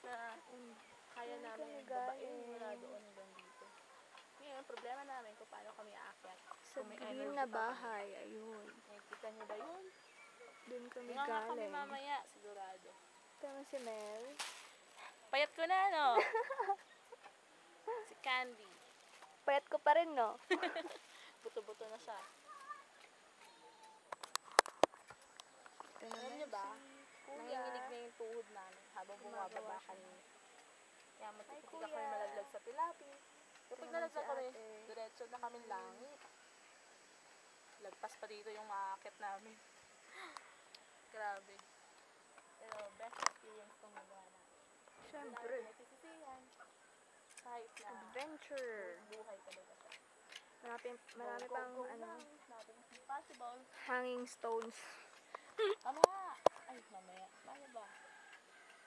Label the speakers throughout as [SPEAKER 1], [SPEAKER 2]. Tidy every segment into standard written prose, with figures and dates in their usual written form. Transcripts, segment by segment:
[SPEAKER 1] na kaya namin babain mula doon hanggang dito. Ngayon, problema namin kung paano kami aakyat.
[SPEAKER 2] Sa green na bahay, ayun.
[SPEAKER 1] Nakikita niyo ba yun?
[SPEAKER 2] Doon kami
[SPEAKER 1] Nga nga kami
[SPEAKER 2] galing.
[SPEAKER 1] mamaya, sigurado.
[SPEAKER 2] Tama si Mel.
[SPEAKER 1] Payat ko na, no? Si Candy.
[SPEAKER 2] Payat ko pa rin, no?
[SPEAKER 1] Buto-buto na siya. Alam niyo ba, nanginginig na yung tuhod namin habang bumababa kami. Kaya matitik ako yung malaglag sa pilapi. Kapag nalaglag kami, diretso na kami langit. Lagpas pa dito yung maaakit namin. Grabe. Pero best experience kong magawa namin.
[SPEAKER 2] Siyempre.
[SPEAKER 1] Nagsisisihan. Kahit na
[SPEAKER 2] Adventure.
[SPEAKER 1] buhay talaga siya.
[SPEAKER 2] Marami pang,
[SPEAKER 1] Nothing is impossible.
[SPEAKER 2] hanging stones.
[SPEAKER 1] Mamaya. Ay, mamaya. Paano ba?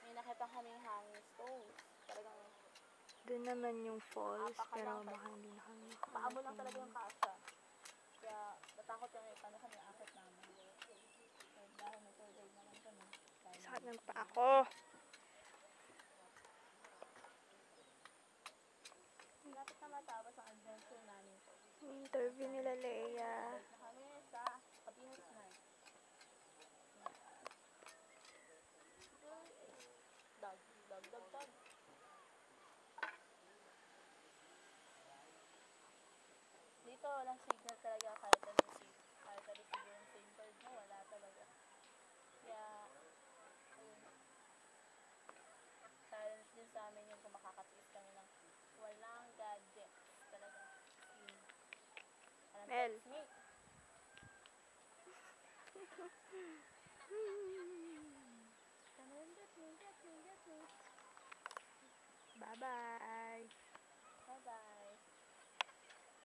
[SPEAKER 1] May nakita kaming hanging stones. Talagang
[SPEAKER 2] Doon naman yung falls, pero baka hindi na kami.
[SPEAKER 1] paa mo lang talaga yung kasa. Kaya natakot yung paano kami akit namin. Dahil may tour guide naman kami.
[SPEAKER 2] Sakit ng paa ko.
[SPEAKER 1] Lapit na matapos ang adventure namin to.
[SPEAKER 2] Interview nila Leia.
[SPEAKER 1] Balik na kami sa Cabinet Night. Dog. Dito walang signal talaga kahit anong siguro yung SIM card mo, wala talaga. Kaya, ayun. Challenge din sa amin yung kung makakatiis kami ng walang gadgets talaga.
[SPEAKER 2] Mel. Bye-bye.
[SPEAKER 1] Bye-bye.